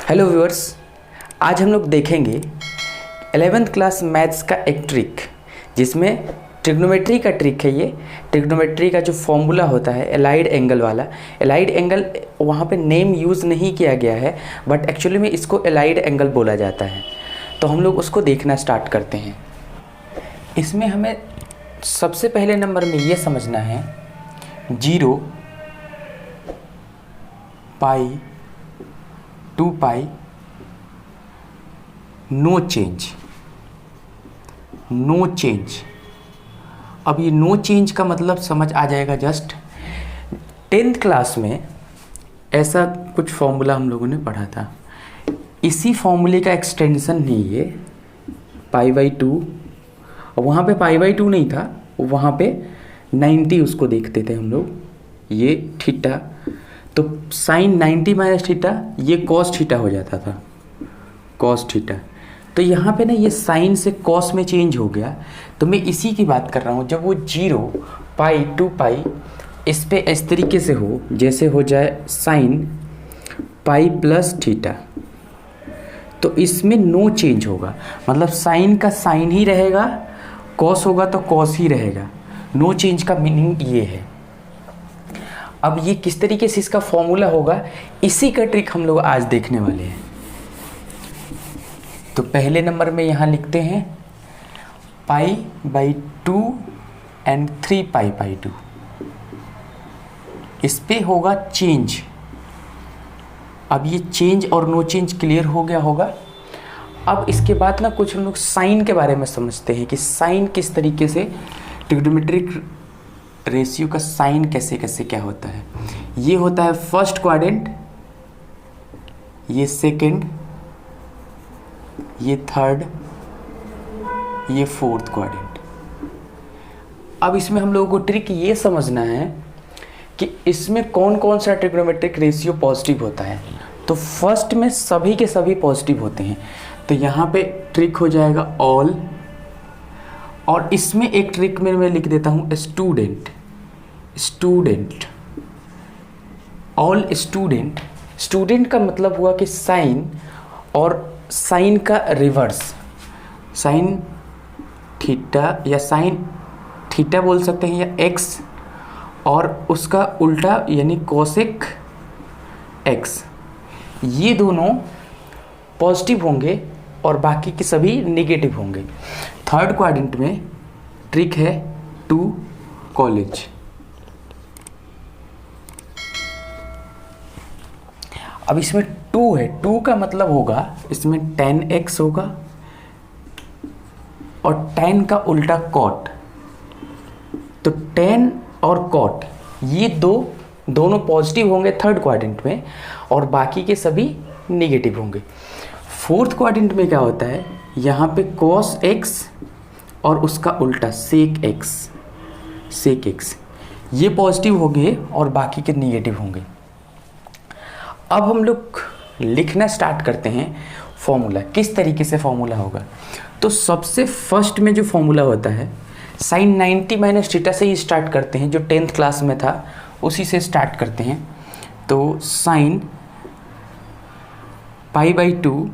Hello viewers, आज हम लोग देखेंगे 11th क्लास मैथ्स का एक ट्रिक जिसमें ट्रिग्नोमेट्री का ट्रिक है। ये ट्रिग्नोमेट्री का जो फॉर्मूला होता है एलाइड एंगल वाला, एलाइड एंगल वहाँ पे नेम यूज़ नहीं किया गया है बट एक्चुअली में इसको एलाइड एंगल बोला जाता है। तो हम लोग उसको देखना स्टार्ट करते हैं। इसमें हमें सबसे पहले नंबर में ये समझना है 0 पाई 2 पाई नो चेंज। अब ये नो चेंज का मतलब समझ आ जाएगा। जस्ट 10th क्लास में ऐसा कुछ फॉर्मूला हम लोगों ने पढ़ा था। इसी फॉर्मूले का एक्सटेंशन नहीं है π/2। और वहाँ पे π/2 नहीं था, वहाँ पे 90 उसको देखते थे हम लोग। ये थीटा, तो साइन 90 माइनस थीटा, ये कॉस थीटा हो जाता था, कॉस थीटा। तो यहाँ पे ना ये साइन से कॉस में चेंज हो गया। तो मैं इसी की बात कर रहा हूँ। जब वो 0 पाई 2 पाई इस पे इस तरीके से हो, जैसे हो जाए साइन पाई प्लस थीटा, तो इसमें नो चेंज होगा। मतलब साइन का साइन ही रहेगा, कॉस होगा तो कॉस ही रहेगा। नो चेंज का मीनिंग ये है। अब ये किस तरीके से इसका फॉर्मूला होगा, इसी का ट्रिक हम लोग आज देखने वाले हैं। तो पहले नंबर में यहाँ लिखते हैं π/2 एंड 3π/2। इस पे होगा चेंज। अब ये चेंज और नो चेंज क्लियर हो गया होगा। अब इसके बाद ना कुछ हम लोग साइन के बारे में समझते हैं कि साइन किस तरीके से, ट्रिग्नोमेट्रिक रेशियो का साइन कैसे कैसे क्या होता है। ये होता है फर्स्ट क्वाड्रेंट, ये सेकंड, ये थर्ड, ये फोर्थ क्वाड्रेंट। अब इसमें हम लोगों को ट्रिक ये समझना है कि इसमें कौन कौन सा ट्रिग्नोमेट्रिक रेशियो पॉजिटिव होता है। तो फर्स्ट में सभी के सभी पॉजिटिव होते हैं। तो यहाँ पे ट्रिक हो जाएगा ऑल। और इसमें एक ट्रिक में मैं लिख देता हूँ स्टूडेंट, ऑल स्टूडेंट। स्टूडेंट का मतलब हुआ कि साइन और साइन का रिवर्स, साइन थीटा या साइन थीटा बोल सकते हैं, या एक्स, और उसका उल्टा यानी कोसेक एक्स। ये दोनों पॉजिटिव होंगे और बाकी के सभी नेगेटिव होंगे। थर्ड क्वाड्रेंट में ट्रिक है 2 कॉलेज। अब इसमें 2 है, 2 का मतलब होगा इसमें 10x होगा और 10 का उल्टा कॉट। तो 10 और कॉट ये दोनों पॉजिटिव होंगे थर्ड क्वाड्रेंट में और बाकी के सभी नेगेटिव होंगे। फोर्थ क्वाड्रेंट में क्या होता है, यहाँ पे cos x और उसका उल्टा sec x, ये पॉजिटिव होंगे और बाकी के नेगेटिव होंगे। अब हम लोग लिखना स्टार्ट करते हैं फॉर्मूला। किस तरीके से फॉर्मूला होगा, तो सबसे फर्स्ट में जो फॉर्मूला होता है साइन 90 माइनस थीटा से ही स्टार्ट करते हैं। जो 10th क्लास में था उसी से स्टार्ट करते हैं। तो साइन π/2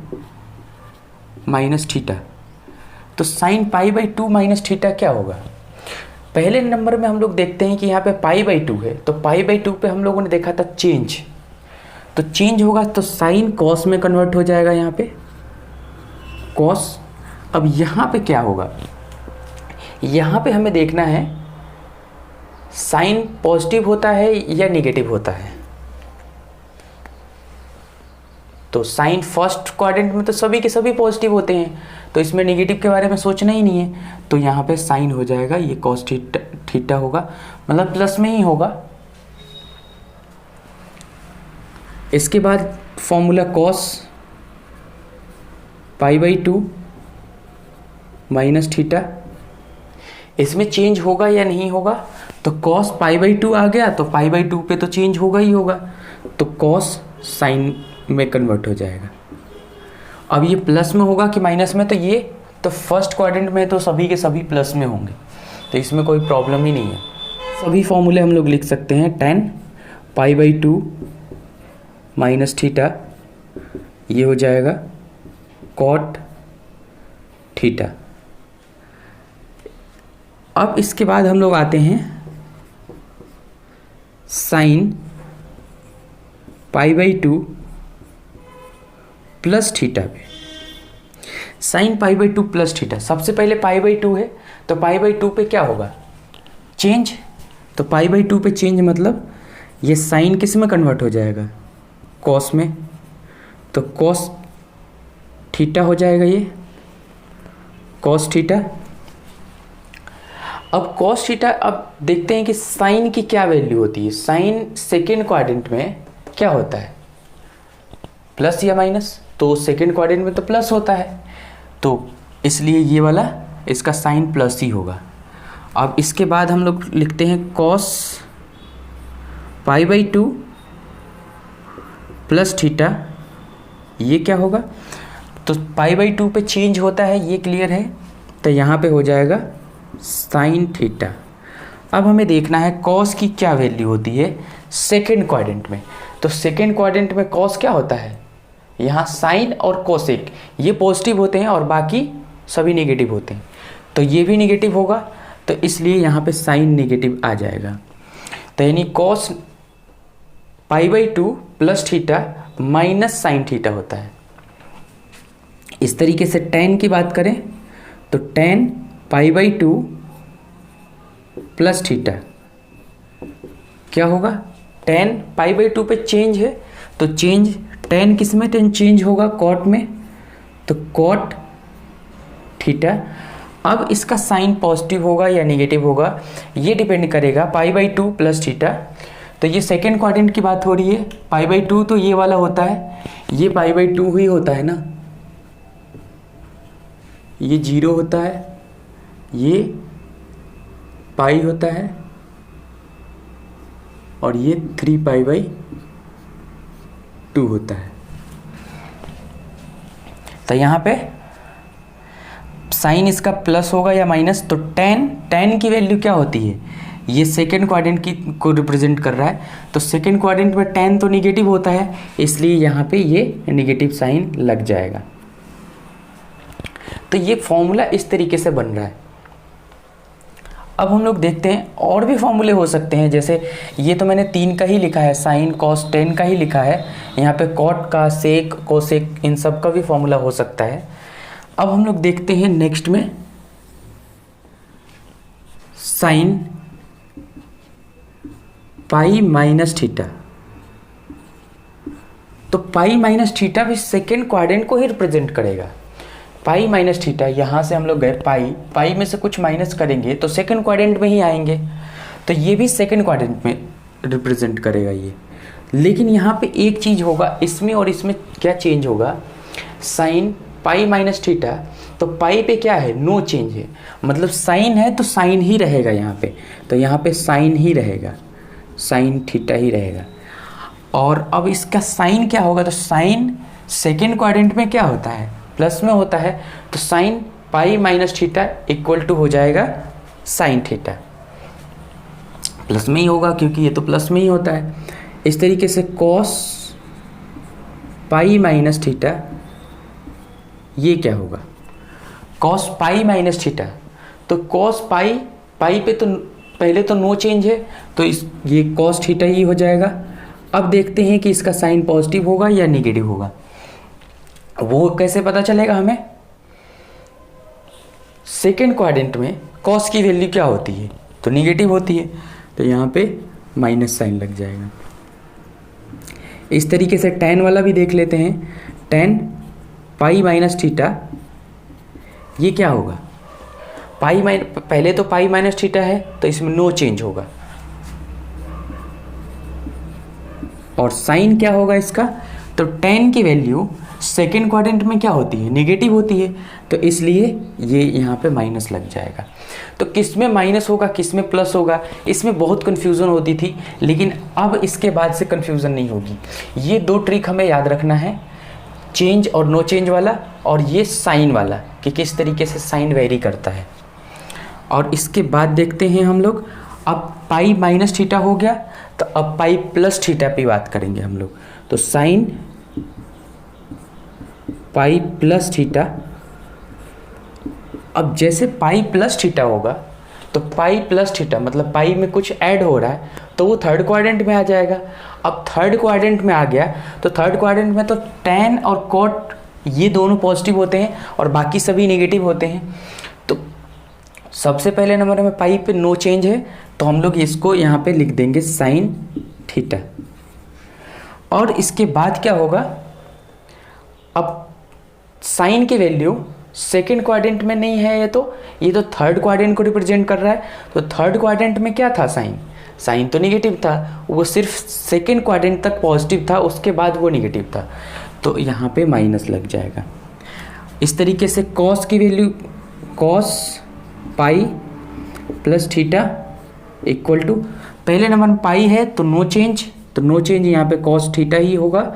माइनस थीटा। तो साइन π/2 माइनस थीटा क्या होगा, पहले नंबर में हम लोग देखते हैं कि यहाँ पे π/2 है। तो π/2 पे हम लोगों ने देखा था चेंज। तो चेंज होगा तो साइन कॉस में कन्वर्ट हो जाएगा, यहाँ पे कॉस। अब यहाँ पे क्या होगा, यहाँ पे हमें देखना है साइन पॉजिटिव होता है या नेगेटिव होता है। तो साइन फर्स्ट क्वाड्रेंट में तो सभी के सभी पॉजिटिव होते हैं, तो इसमें नेगेटिव के बारे में सोचना ही नहीं है। तो यहाँ पे साइन हो जाएगा, ये कॉस थीटा होगा, मतलब प्लस में ही होगा। इसके बाद फॉर्मूला कॉस π/2 माइनस थीटा। इसमें चेंज होगा या नहीं होगा, तो कॉस π/2 आ गया तो π/2 पे तो चेंज होगा ही होगा। तो कॉस साइन में कन्वर्ट हो जाएगा। अब ये प्लस में होगा कि माइनस में, तो ये तो फर्स्ट क्वाड्रेंट में तो सभी के सभी प्लस में होंगे, तो इसमें कोई प्रॉब्लम ही नहीं है। सभी फॉर्मूले हम लोग लिख सकते हैं। 10 π/2 माइनस थीटा ये हो जाएगा कॉट थीटा। अब इसके बाद हम लोग आते हैं साइन π/2 प्लस थीटा पे। साइन π/2 प्लस थीटा, सबसे पहले π/2 है तो π/2 पे क्या होगा, चेंज। तो π/2 पे चेंज मतलब ये साइन किस में कन्वर्ट हो जाएगा, कॉस में। तो कॉस थीटा हो जाएगा, ये कॉस थीटा। अब कॉस थीटा, अब देखते हैं कि साइन की क्या वैल्यू होती है। साइन सेकेंड क्वाड्रेंट में क्या होता है, प्लस या माइनस। तो सेकेंड क्वाड्रेंट में तो प्लस होता है, तो इसलिए ये वाला इसका साइन प्लस ही होगा। अब इसके बाद हम लोग लिखते हैं कॉस π/2 प्लस थीटा, ये क्या होगा। तो π/2 पे चेंज होता है, ये क्लियर है। तो यहाँ पे हो जाएगा साइन थीटा। अब हमें देखना है कॉस की क्या वैल्यू होती है सेकेंड क्वाड्रेंट में। तो सेकेंड क्वाड्रेंट में कॉस क्या होता है, यहाँ साइन और कोसेक ये पॉजिटिव होते हैं और बाकी सभी नेगेटिव होते हैं। तो ये भी नेगेटिव होगा, तो इसलिए यहाँ पे साइन नेगेटिव आ जाएगा। तो यानी cos π/2 plus theta minus sine theta होता है। इस तरीके से टेन की बात करें तो टेन π/2 प्लस थीटा क्या होगा, टेन π/2 पे चेंज है तो चेंज टेन किस में, टेन चेंज होगा कॉट में, तो कॉट थीटा। अब इसका साइन पॉजिटिव होगा या नेगेटिव होगा ये डिपेंड करेगा π/2 प्लस थीटा। तो ये सेकेंड क्वाड्रेंट की बात हो रही है, π/2 तो ये वाला होता है, ये π/2 ही होता है ना, ये 0 होता है, ये पाई होता है और ये 3π/2 होता है। तो यहाँ पे साइन इसका प्लस होगा या माइनस। तो टेन की वैल्यू क्या होती है, ये सेकेंड क्वाड्रेंट की को रिप्रेजेंट कर रहा है। तो सेकेंड क्वाड्रेंट में टेन तो निगेटिव होता है, इसलिए यहाँ पे ये नेगेटिव साइन लग जाएगा। तो ये फॉर्मूला इस तरीके से बन रहा है। अब हम लोग देखते हैं और भी फॉर्मूले हो सकते हैं, जैसे ये तो मैंने 3 का ही लिखा है, साइन कॉस टेन का ही लिखा है। यहाँ पे कॉट का, सेक, कोसेक, इन सब का भी फॉर्मूला हो सकता है। अब हम लोग देखते हैं नेक्स्ट में साइन पाई माइनस थीटा। तो पाई माइनस थीटा भी सेकेंड क्वाड्रेंट को ही रिप्रेजेंट करेगा। पाई माइनस थीटा, यहाँ से हम लोग गए पाई में से कुछ माइनस करेंगे तो सेकंड क्वाड्रेंट में ही आएंगे, तो ये भी सेकंड क्वाड्रेंट में रिप्रेजेंट करेगा ये। लेकिन यहाँ पे एक चीज़ होगा, इसमें और इसमें क्या चेंज होगा, साइन पाई माइनस थीटा, तो पाई पे क्या है, नो चेंज है, मतलब साइन है तो साइन ही रहेगा यहाँ पे। तो यहाँ पे साइन ही रहेगा, साइन थीटा ही रहेगा। और अब इसका साइन क्या होगा, तो साइन सेकेंड क्वाड्रेंट में क्या होता है, प्लस में होता है। तो sine pi minus theta equal to हो जाएगा साइन थीटा, प्लस में ही होगा क्योंकि ये तो प्लस में ही होता है। इस तरीके से कॉस पाई माइनस थीटा, ये क्या होगा, कॉस पाई माइनस थीटा। तो कॉस पाई पे तो पहले तो नो चेंज है, तो ये कॉस थीटा ही हो जाएगा। अब देखते हैं कि इसका साइन पॉजिटिव होगा या नेगेटिव होगा, वो कैसे पता चलेगा हमें। सेकेंड क्वाड्रेंट में कॉस की वैल्यू क्या होती है, तो नेगेटिव होती है, तो यहाँ पे माइनस साइन लग जाएगा। इस तरीके से टेन वाला भी देख लेते हैं, टेन पाई माइनस थीटा, ये क्या होगा, पहले तो पाई माइनस थीटा है तो इसमें नो चेंज होगा। और साइन क्या होगा इसका, तो टेन की वैल्यू सेकेंड क्वाड्रेंट में क्या होती है, नेगेटिव होती है, तो इसलिए ये यहाँ पे माइनस लग जाएगा। तो किस में माइनस होगा किस में प्लस होगा, इसमें बहुत कन्फ्यूज़न होती थी, लेकिन अब इसके बाद से कन्फ्यूज़न नहीं होगी। ये दो ट्रिक हमें याद रखना है, चेंज और नो चेंज वाला, और ये साइन वाला कि किस तरीके से साइन वेरी करता है। और इसके बाद देखते हैं हम लोग, अब पाई माइनस थीटा हो गया, तो अब पाई प्लस थीटा पे बात करेंगे हम लोग। तो साइन पाई प्लस थीटा। अब जैसे पाई प्लस थीटा होगा तो पाई प्लस थीटा मतलब पाई में कुछ ऐड हो रहा है तो वो थर्ड क्वाड्रेंट में आ जाएगा। अब थर्ड क्वाड्रेंट में आ गया तो थर्ड क्वाड्रेंट में तो tan और cot ये दोनों पॉजिटिव होते हैं और बाकी सभी नेगेटिव होते हैं। तो सबसे पहले नंबर में पाई पे नो चेंज है तो हम लोग इसको यहाँ पे लिख देंगे साइन थीटा। और इसके बाद क्या होगा, अब साइन की वैल्यू सेकेंड क्वाड्रेंट में नहीं है, ये तो थर्ड क्वाड्रेंट को रिप्रेजेंट कर रहा है। तो थर्ड क्वाड्रेंट में क्या था, साइन तो नेगेटिव था, वो सिर्फ सेकेंड क्वाड्रेंट तक पॉजिटिव था, उसके बाद वो नेगेटिव था, तो यहाँ पे माइनस लग जाएगा। इस तरीके से कॉस की value cos pi plus theta equal to, पहले नंबर में पाई है तो नो चेंज यहाँ पे कॉस थीटा ही होगा।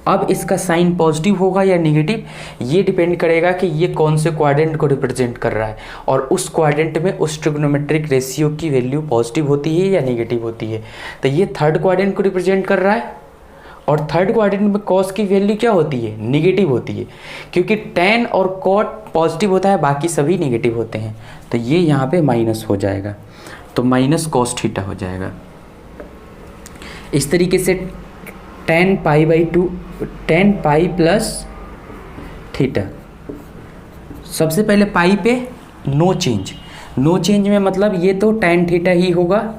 अब इसका साइन पॉजिटिव होगा या नेगेटिव ये डिपेंड करेगा कि ये कौन से क्वाड्रेंट को रिप्रेजेंट कर रहा है और उस क्वाड्रेंट में उस ट्रिग्नोमेट्रिक रेशियो की वैल्यू पॉजिटिव होती है या नेगेटिव होती है। तो ये थर्ड क्वाड्रेंट को रिप्रेजेंट कर रहा है और थर्ड क्वाड्रेंट में कॉस की वैल्यू क्या होती है, नेगेटिव होती है, क्योंकि tan और cot पॉजिटिव होता है, बाकी सभी नेगेटिव होते हैं। तो ये यहाँ पे माइनस हो जाएगा, तो माइनस कॉस थीटा हो जाएगा। इस तरीके से tan पाई प्लस थीटा, सबसे पहले पाई पे नो चेंज में मतलब ये तो tan थीटा ही होगा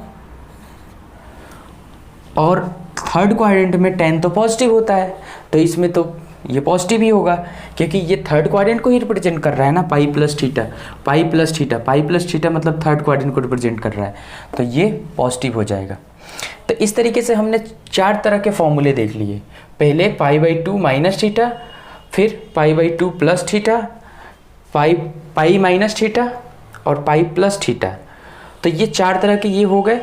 और थर्ड क्वाड्रेंट में tan तो पॉजिटिव होता है तो इसमें तो ये पॉजिटिव ही होगा क्योंकि ये थर्ड क्वाड्रेंट को ही रिप्रेजेंट कर रहा है ना, पाई प्लस थीटा मतलब थर्ड क्वाड्रेंट को रिप्रेजेंट कर रहा है, तो ये पॉजिटिव हो जाएगा। तो इस तरीके से हमने 4 तरह के फॉर्मूले देख लिए, पहले पाई/2 माइनस थीटा, फिर pi plus theta, pi minus theta और पाई प्लस थीटा। तो ये 4 तरह के ये हो गए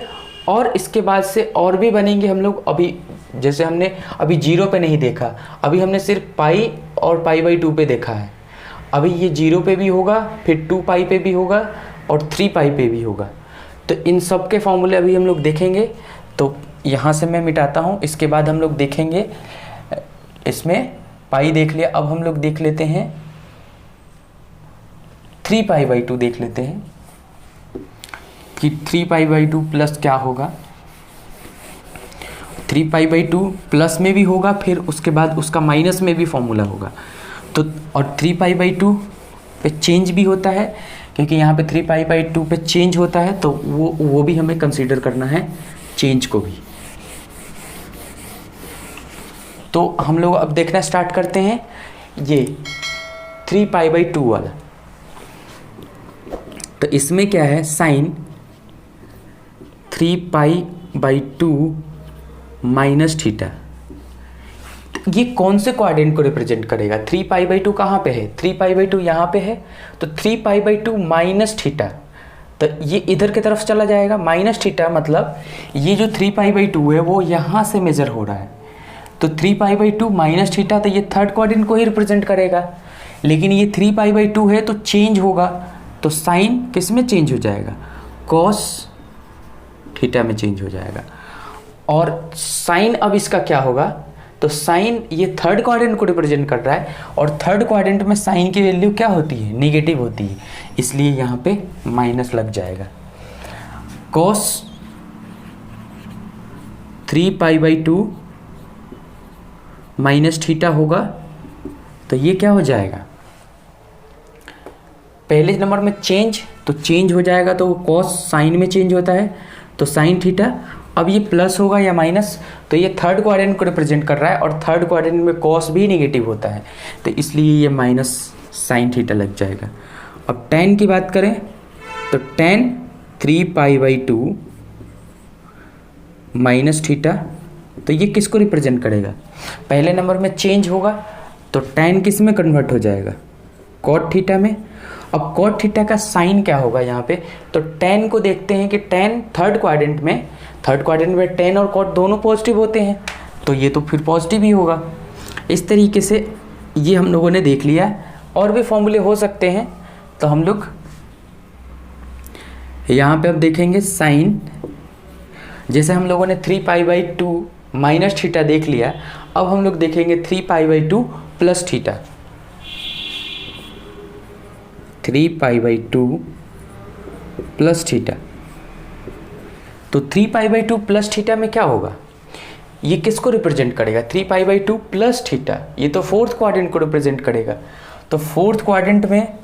और इसके बाद से और भी बनेंगे हम लोग। अभी जैसे हमने अभी 0 पे नहीं देखा, अभी हमने सिर्फ पाई और पाई/2 पे देखा है, अभी ये 0 पे भी होगा, फिर 2 पाई पे भी होगा और 3 पाई पे भी होगा। तो इन सब के फॉर्मूले अभी हम लोग देखेंगे। तो यहाँ से मैं मिटाता हूँ, इसके बाद हम लोग देखेंगे, इसमें पाई देख लिया, अब हम लोग देख लेते हैं 3 पाई/2 देख लेते हैं कि 3 पाई/2 प्लस क्या होगा। 3 पाई/2 प्लस में भी होगा, फिर उसके बाद उसका माइनस में भी फॉर्मूला होगा। तो और 3 पाई/2 पे चेंज भी होता है क्योंकि यहाँ पे 3 पाई/2 पे चेंज होता है, तो वो भी हमें कंसीडर करना है, चेंज को भी। तो हम लोग अब देखना स्टार्ट करते हैं ये 3 पाई/2 वाला। तो इसमें क्या है, साइन 3 पाई/2 माइनस थीटा, ये कौन से क्वाड्रेंट को रिप्रेजेंट करेगा। 3 पाई/2 कहाँ पे है, 3 पाई/2 यहाँ पे है, तो 3 पाई/2 माइनस थीटा, तो ये इधर की तरफ चला जाएगा। माइनस थीटा मतलब ये जो 3 पाई/2 है वो यहाँ से मेजर हो रहा है, तो 3 पाई/2 माइनस थीटा, तो ये थर्ड क्वाड्रेंट को ही रिप्रेजेंट करेगा। लेकिन ये 3 पाई/2 है तो चेंज होगा, तो साइन किस में चेंज हो जाएगा, कॉस थीटा में चेंज हो जाएगा। और साइन अब इसका क्या होगा, तो साइन ये थर्ड क्वाड्रेंट को रिप्रेजेंट कर रहा है और थर्ड क्वाड्रेंट में साइन की वैल्यू क्या होती है, नेगेटिव होती है, इसलिए यहाँ पे माइनस लग जाएगा। कॉस 3 पाई/2 माइनस थीटा होगा, तो ये क्या हो जाएगा, पहले नंबर में चेंज, तो चेंज हो जाएगा, तो कॉस साइन में चेंज होता है, तो साइन थीटा। अब ये प्लस होगा या माइनस, तो ये थर्ड क्वाड्रेंट को रिप्रेजेंट कर रहा है और थर्ड क्वाड्रेंट में कॉस भी नेगेटिव होता है, तो इसलिए ये माइनस साइन थीटा लग जाएगा। अब tan की बात करें तो tan 3 पाई/2 माइनस थीटा, तो ये किसको रिप्रेजेंट करेगा, पहले नंबर में चेंज होगा तो tan किस में कन्वर्ट हो जाएगा, cot थीटा में। अब cot थीटा का साइन क्या होगा यहाँ पे, तो tan को देखते हैं कि tan थर्ड क्वाड्रेंट में tan और cot दोनों पॉजिटिव होते हैं, तो ये तो फिर पॉजिटिव ही होगा। इस तरीके से ये हम लोगों ने देख लिया, और भी फॉर्मूले हो सकते हैं, तो हम लोग यहाँ पे अब देखेंगे साइन, जैसे हम लोगों ने 3 पाई/2 माइनस थीटा देख लिया, अब हम लोग देखेंगे 3 pi plus theta. 3π/2 plus theta. तो 3π/2 प्लस थीटा में क्या होगा, ये किसको रिप्रेजेंट करेगा, 3π/2 प्लस थीटा, ये तो फोर्थ क्वाड्रेंट को रिप्रेजेंट करेगा। तो फोर्थ क्वाड्रेंट में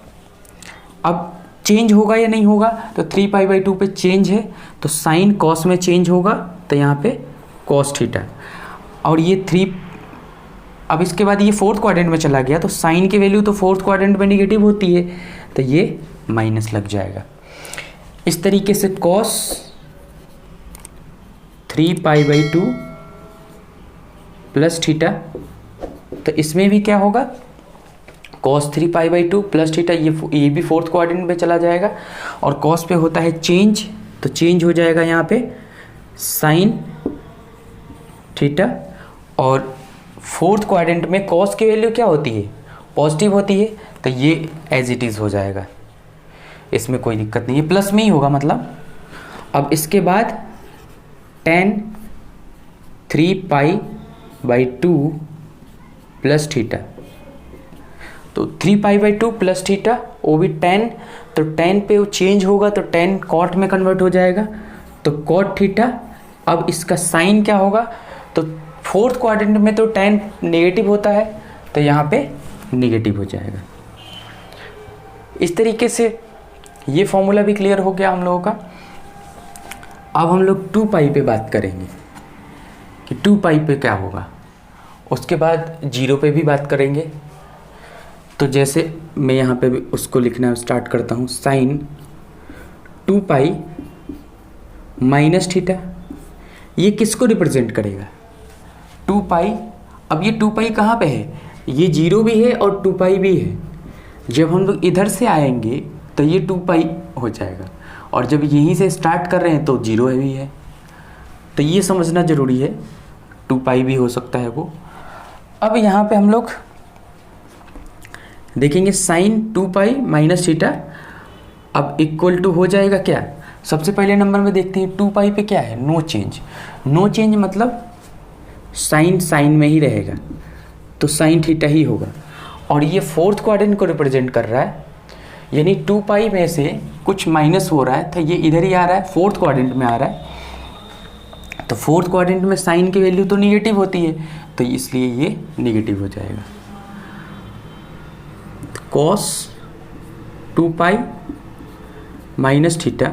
अब चेंज होगा या नहीं होगा, तो 3π/2 पे चेंज है तो साइन कॉस में चेंज होगा, तो यहाँ पे कॉस थीटा। और ये 3, अब इसके बाद ये फोर्थ क्वाड्रेंट में चला गया तो साइन की वैल्यू तो फोर्थ क्वाड्रेंट में निगेटिव होती है, तो ये माइनस लग जाएगा। इस तरीके से कॉस 3π/2 प्लस थीटा, तो इसमें भी क्या होगा, कॉस 3π/2 प्लस थीटा, ये भी फोर्थ क्वाड्रेंट में चला जाएगा। और कॉस पे होता है चेंज, तो चेंज हो जाएगा यहाँ पे साइन थीटा। और फोर्थ क्वाड्रेंट में कॉस की वैल्यू क्या होती है, पॉजिटिव होती है, तो ये एज इट इज़ हो जाएगा, इसमें कोई दिक्कत नहीं है, प्लस में ही होगा मतलब। अब इसके बाद tan 3π/2 प्लस थीटा, तो 3π/2 प्लस थीटा, वो भी tan, तो tan पे वो चेंज होगा तो tan cot में कन्वर्ट हो जाएगा, तो cot थीटा। अब इसका साइन क्या होगा, तो फोर्थ क्वाड्रेंट में तो tan नेगेटिव होता है, तो यहाँ पे नेगेटिव हो जाएगा। इस तरीके से ये फॉर्मूला भी क्लियर हो गया हम लोगों का। अब हम लोग 2π पे बात करेंगे कि 2π पे क्या होगा, उसके बाद 0 पे भी बात करेंगे। तो जैसे मैं यहाँ पे भी उसको लिखना स्टार्ट करता हूँ, साइन 2π माइनस थीटा, ये किसको रिप्रेजेंट करेगा, 2π। अब ये 2π कहाँ पे है, ये 0 भी है और 2π भी है। जब हम लोग इधर से आएंगे तो ये 2π हो जाएगा, और जब यहीं से स्टार्ट कर रहे हैं तो 0 भी है, तो ये समझना ज़रूरी है, 2π भी हो सकता है वो। अब यहाँ पे हम लोग देखेंगे साइन 2π माइनस थीटा, अब इक्वल टू हो जाएगा क्या, सबसे पहले नंबर में देखते हैं 2π पे क्या है, नो चेंज। नो चेंज मतलब साइन में ही रहेगा, तो साइन थीटा ही होगा। और ये फोर्थ क्वाड्रेंट को रिप्रेजेंट कर रहा है, यानी 2π में से कुछ माइनस हो रहा है, तो ये इधर ही आ रहा है, फोर्थ क्वाड्रेंट में आ रहा है। तो फोर्थ क्वाड्रेंट में साइन की वैल्यू तो निगेटिव होती है, तो इसलिए ये निगेटिव हो जाएगा। Cos 2π minus theta,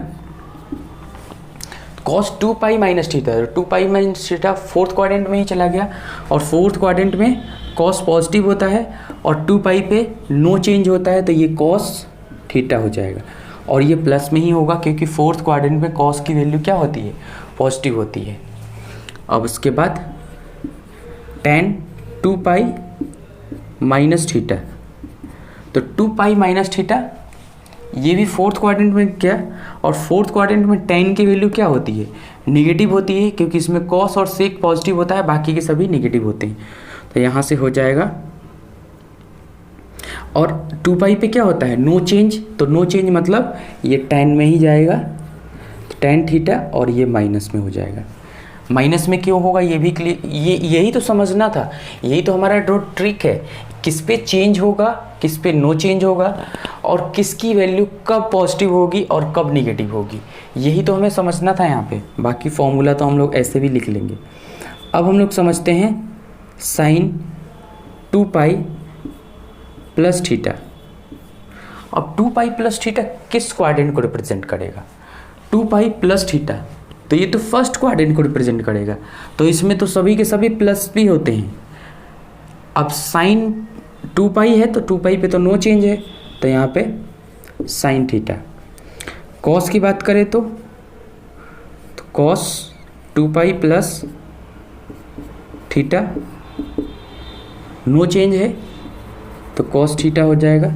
cos 2π minus theta, 2π minus theta fourth quadrant में ही चला गया, और फोर्थ क्वाड्रेंट में कॉस पॉजिटिव होता है और 2π पे नो चेंज होता है, तो ये कॉस थीटा हो जाएगा। और ये प्लस में ही होगा क्योंकि फोर्थ क्वाड्रेंट में कॉस की वैल्यू क्या होती है, पॉजिटिव होती है। अब उसके बाद tan 2π माइनस थीटा, तो 2π माइनस थीटा, ये भी फोर्थ क्वाड्रेंट में क्या, और फोर्थ क्वाड्रेंट में tan की वैल्यू क्या होती है, निगेटिव होती है, क्योंकि इसमें कॉस और सेक पॉजिटिव होता है, बाकी के सभी निगेटिव होते हैं, तो यहाँ से हो जाएगा। और 2π पे क्या होता है, नो चेंज, तो नो चेंज मतलब ये tan में ही जाएगा, tan थीटा, और ये माइनस में हो जाएगा। माइनस में क्यों होगा ये भी क्लियर, यही तो समझना था, यही तो हमारा जो ट्रिक है, किस पे चेंज होगा, किस पे नो चेंज होगा, और किसकी वैल्यू कब पॉजिटिव होगी और कब निगेटिव होगी, यही तो हमें समझना था यहाँ पे। बाकी फॉर्मूला तो हम लोग ऐसे भी लिख लेंगे। अब हम लोग समझते हैं साइन 2π प्लस थीटा। अब 2π प्लस थीटा किस क्वाड्रेंट को रिप्रेजेंट करेगा, 2π प्लस थीटा, तो ये तो फर्स्ट क्वाड्रेंट को रिप्रेजेंट करेगा, तो इसमें तो सभी के सभी प्लस भी होते हैं। अब साइन 2π है तो 2π पे तो नो चेंज है, तो यहाँ पे साइन थीटा। कॉस की बात करें तो cos 2π plus theta, no change है तो कॉस थीटा हो जाएगा।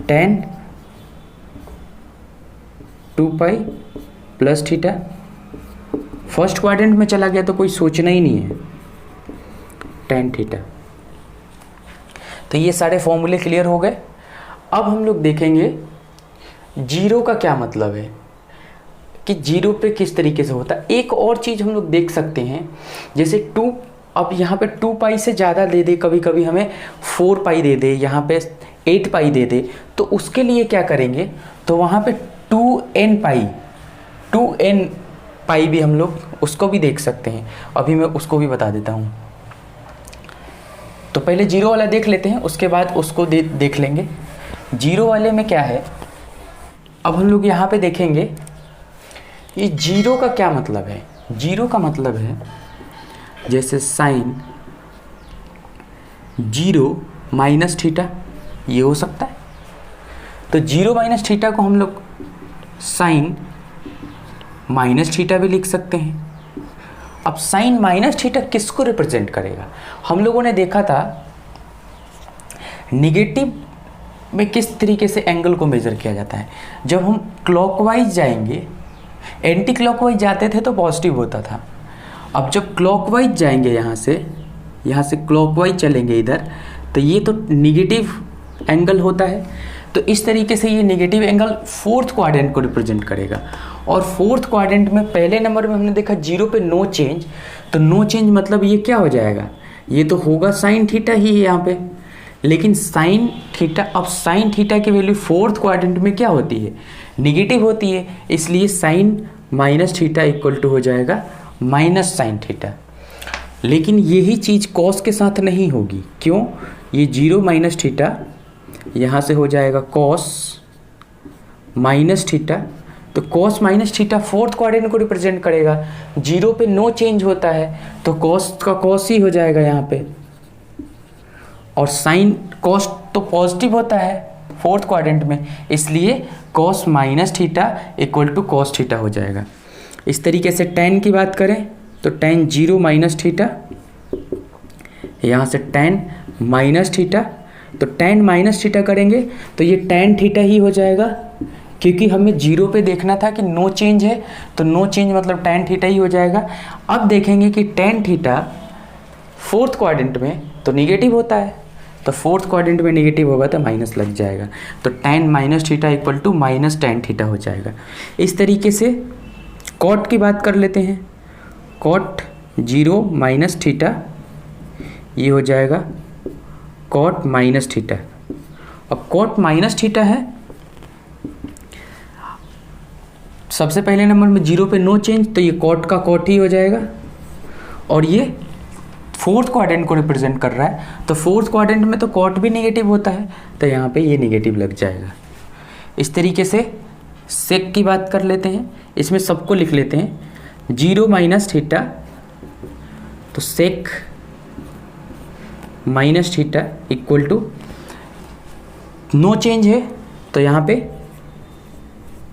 tan 2π plus theta, first quadrant में चला गया तो कोई सोचना ही नहीं है, tan थीटा। तो ये सारे फॉर्मूले क्लियर हो गए। अब हम लोग देखेंगे जीरो का क्या मतलब है, कि जीरो पे किस तरीके से होता है। एक और चीज़ हम लोग देख सकते हैं, जैसे 2, अब यहाँ पे 2π से ज़्यादा दे दे, कभी कभी हमें 4π दे दे, यहाँ पे 8 पाई दे दे तो उसके लिए क्या करेंगे, तो वहाँ पे 2n पाई भी हम लोग उसको भी देख सकते हैं। अभी मैं उसको भी बता देता हूँ। तो पहले जीरो वाला देख लेते हैं, उसके बाद उसको देख लेंगे। जीरो वाले में क्या है, अब हम लोग यहाँ पे देखेंगे ये जीरो का क्या मतलब है। जीरो का मतलब है जैसे साइन जीरो माइनस थीटा, ये हो सकता है। तो जीरो माइनस थीटा को हम लोग साइन माइनस थीटा भी लिख सकते हैं। अब साइन माइनस थीटा किसको रिप्रेजेंट करेगा, हम लोगों ने देखा था निगेटिव में किस तरीके से एंगल को मेजर किया जाता है। जब हम क्लॉकवाइज जाएंगे, एंटी क्लॉकवाइज जाते थे तो पॉजिटिव होता था। अब जब क्लॉकवाइज जाएंगे यहाँ से क्लॉकवाइज चलेंगे इधर, तो ये तो निगेटिव एंगल होता है। तो इस तरीके से ये निगेटिव एंगल फोर्थ क्वाड्रेंट को रिप्रेजेंट करेगा। और फोर्थ क्वाड्रेंट में पहले नंबर में हमने देखा जीरो पे नो चेंज, तो नो चेंज मतलब ये क्या हो जाएगा, ये तो होगा साइन थीटा ही है यहाँ पे। लेकिन साइन थीटा, अब साइन थीटा की वैल्यू फोर्थ क्वाड्रेंट में क्या होती है, निगेटिव होती है, इसलिए sine minus theta equal to हो जाएगा माइनस साइन थीटा। लेकिन यही चीज़ कॉस के साथ नहीं होगी, क्यों, ये जीरो माइनस थीटा यहाँ से हो जाएगा कॉस माइनस थीटा। तो cos minus theta fourth quadrant को रिप्रेजेंट करेगा। जीरो पे नो चेंज होता है तो कॉस का कॉस ही हो जाएगा यहाँ पे। और साइन कॉस तो पॉजिटिव होता है फोर्थ क्वाड्रेंट में, इसलिए cos minus theta equal to cos theta हो जाएगा। इस तरीके से टेन की बात करें तो टेन जीरो माइनस थीटा, यहाँ से टेन माइनस थीटा, तो टेन माइनस थीटा करेंगे तो ये टेन थीटा ही हो जाएगा, क्योंकि हमें जीरो पे देखना था कि नो चेंज है, तो नो चेंज मतलब टेन थीटा ही हो जाएगा। अब देखेंगे कि टेन थीटा फोर्थ क्वाड्रेंट में तो निगेटिव होता है, तो फोर्थ क्वाड्रेंट में निगेटिव होगा तो माइनस लग जाएगा, तो tan minus theta equal to minus tan theta हो जाएगा। इस तरीके से कॉट की बात कर लेते हैं। कॉट जीरो माइनस थीटा, ये हो जाएगा कॉट माइनस थीटा। अब कॉट माइनस थीटा है, सबसे पहले नंबर में जीरो पे नो चेंज, तो ये कॉट का कॉट ही हो जाएगा। और ये फोर्थ क्वाड्रेंट को रिप्रेजेंट कर रहा है, तो फोर्थ क्वाड्रेंट में तो कॉट भी नेगेटिव होता है, तो यहाँ पे ये नेगेटिव लग जाएगा। इस तरीके से सेक की बात कर लेते हैं, इसमें सबको लिख लेते हैं। जीरो माइनस थीटा, तो sec minus theta equal to no change है, तो यहाँ पे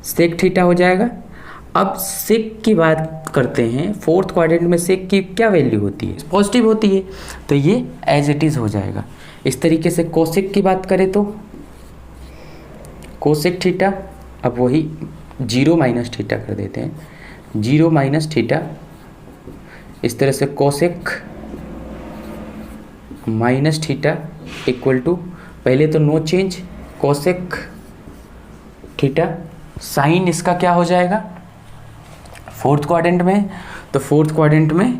सेक थीटा हो जाएगा। अब सेक की बात करते हैं, फोर्थ क्वाड्रेंट में सेक की क्या वैल्यू होती है, पॉजिटिव होती है, तो ये एज इट इज़ हो जाएगा। इस तरीके से कोसेक की बात करें तो कोसेक थीटा, अब वही जीरो माइनस थीटा कर देते हैं, जीरो माइनस थीटा। इस तरह से cosec minus theta equal to, पहले तो no change, cosec theta. Sine इसका क्या हो जाएगा, फोर्थ क्वाड्रेंट में, तो फोर्थ क्वाड्रेंट में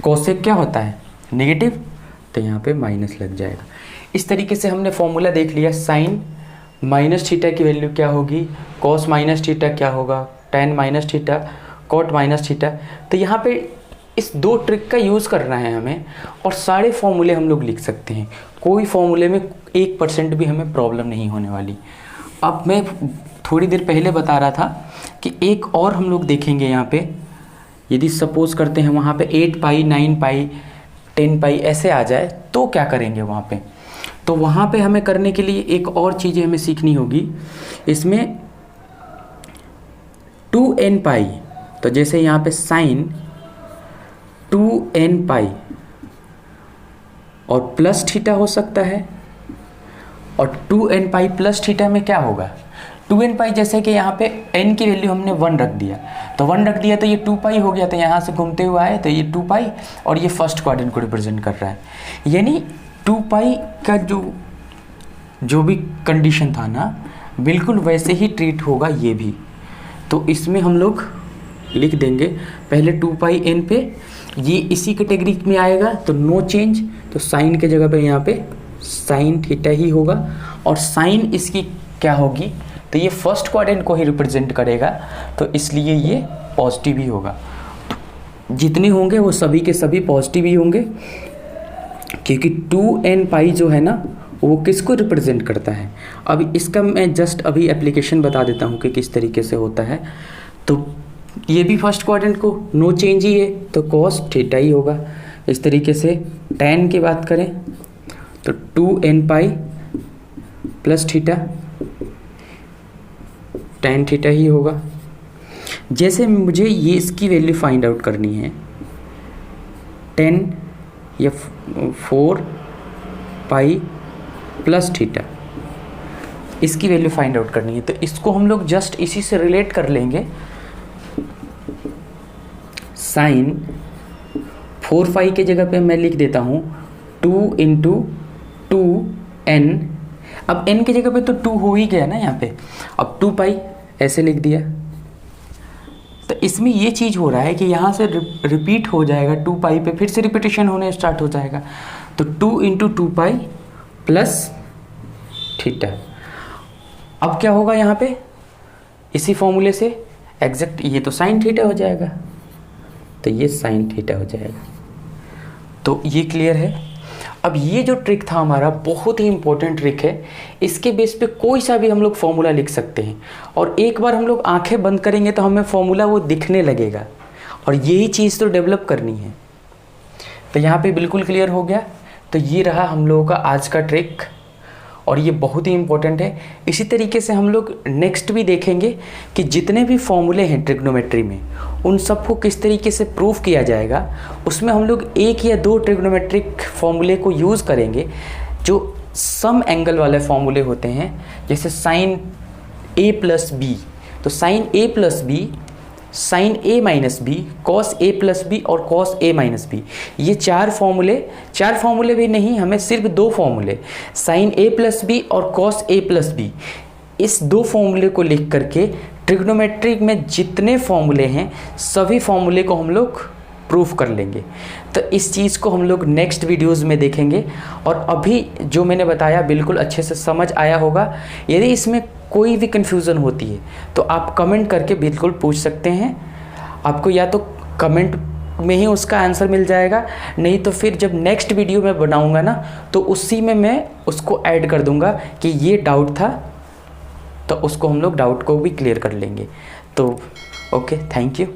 कोसेक क्या होता है, नेगेटिव, तो यहाँ पे माइनस लग जाएगा। इस तरीके से हमने फॉर्मूला देख लिया। साइन माइनस थीटा की वैल्यू क्या होगी, कॉस माइनस थीटा क्या होगा, tan minus theta, cot minus theta. तो यहाँ पे इस दो ट्रिक का यूज़ करना है हमें, और सारे फॉर्मूले हम लोग लिख सकते हैं। कोई फॉर्मूले में 1% भी हमें प्रॉब्लम नहीं होने वाली। अब मैं थोड़ी देर पहले बता रहा था कि एक और हम लोग देखेंगे यहाँ पे, यदि सपोज करते हैं वहाँ पे 8 पाई 9 पाई 10 पाई ऐसे आ जाए तो क्या करेंगे वहाँ पे। तो वहाँ पे हमें करने के लिए एक और चीज़ें हमें सीखनी होगी। इसमें 2n पाई, तो जैसे यहाँ पे साइन 2n पाई और प्लस थीटा हो सकता है, और 2n पाई प्लस थीटा में क्या होगा, 2n पाई जैसे कि यहाँ पे n की वैल्यू हमने 1 रख दिया, तो 1 रख दिया तो ये 2 पाई हो गया, तो यहाँ से घूमते हुए आए तो ये 2 पाई, और ये फर्स्ट क्वाड्रेंट को रिप्रेजेंट कर रहा है। यानी 2 पाई का जो भी कंडीशन था ना, बिल्कुल वैसे ही ट्रीट होगा ये भी। तो इसमें हम लोग लिख देंगे पहले 2 पाई n पे, ये इसी कैटेगरी में आएगा, तो नो चेंज, तो साइन के जगह पे यहाँ पे साइन थीटा ही होगा, और साइन इसकी क्या होगी, तो ये फर्स्ट क्वाड्रेंट को ही रिप्रेजेंट करेगा, तो इसलिए ये पॉजिटिव ही होगा। जितने होंगे वो सभी के सभी पॉजिटिव ही होंगे, क्योंकि 2n पाई जो है ना वो किसको रिप्रेजेंट करता है। अब इसका मैं जस्ट अभी एप्लीकेशन बता देता हूँ कि किस तरीके से होता है। तो ये भी फर्स्ट क्वाड्रेंट को नो चेंज ही है, तो कॉस थीटा ही होगा। इस तरीके से tan की बात करें तो 2n pi plus theta, tan theta ही होगा। जैसे मुझे ये इसकी वैल्यू फाइंड आउट करनी है, 10 या 4 पाई प्लस थीटा, इसकी वैल्यू फाइंड आउट करनी है, तो इसको हम लोग जस्ट इसी से रिलेट कर लेंगे। साइन 4 पाई के जगह पे मैं लिख देता हूँ 2 इंटू 2n। अब n की जगह पे तो 2 हो ही गया ना यहाँ पे, अब 2 पाई ऐसे लिख दिया। तो इसमें ये चीज़ हो रहा है कि यहाँ से रिपीट हो जाएगा 2 पाई पे, फिर से रिपीटेशन होने स्टार्ट हो जाएगा। तो 2 इंटू 2 पाई प्लस थीटा। अब क्या होगा यहाँ पे, इसी फॉर्मूले से एग्जैक्ट ये तो साइन थीटा हो जाएगा, तो ये साइन थीटा हो जाएगा। तो ये क्लियर है। अब ये जो ट्रिक था हमारा बहुत ही इंपॉर्टेंट ट्रिक है, इसके बेस पे कोई सा भी हम लोग फॉर्मूला लिख सकते हैं, और एक बार हम लोग आंखें बंद करेंगे तो हमें फॉर्मूला वो दिखने लगेगा, और यही चीज़ तो डेवलप करनी है। तो यहाँ पे बिल्कुल क्लियर हो गया। तो ये रहा हम लोगों का आज का ट्रिक, और ये बहुत ही इंपॉर्टेंट है। इसी तरीके से हम लोग नेक्स्ट भी देखेंगे कि जितने भी फॉर्मूले हैं ट्रिग्नोमेट्री में, उन सबको किस तरीके से प्रूफ किया जाएगा। उसमें हम लोग 1 या 2 ट्रिग्नोमेट्रिक फॉर्मूले को यूज़ करेंगे जो सम एंगल वाले फॉर्मूले होते हैं, जैसे साइन a प्लस बी, तो sine a plus B, sine a minus B, cos a plus B और कॉस a माइनस बी। ये 4 फॉर्मूले भी नहीं, हमें सिर्फ 2 फॉर्मूले, साइन a प्लस बी और कॉस a प्लस बी, इस 2 फॉर्मूले को लिख करके ट्रिग्नोमेट्रिक में जितने फॉर्मूले हैं सभी फॉर्मूले को हम लोग प्रूफ कर लेंगे। तो इस चीज़ को हम लोग नेक्स्ट वीडियोज़ में देखेंगे। और अभी जो मैंने बताया बिल्कुल अच्छे से समझ आया होगा। यदि इसमें कोई भी कन्फ्यूज़न होती है तो आप कमेंट करके बिल्कुल पूछ सकते हैं। आपको या तो कमेंट में ही उसका आंसर मिल जाएगा, नहीं तो फिर जब नेक्स्ट वीडियो में बनाऊंगा ना तो उसी में मैं उसको ऐड कर दूंगा कि ये डाउट था, तो उसको हम लोग डाउट को भी क्लियर कर लेंगे। तो ओके, थैंक यू।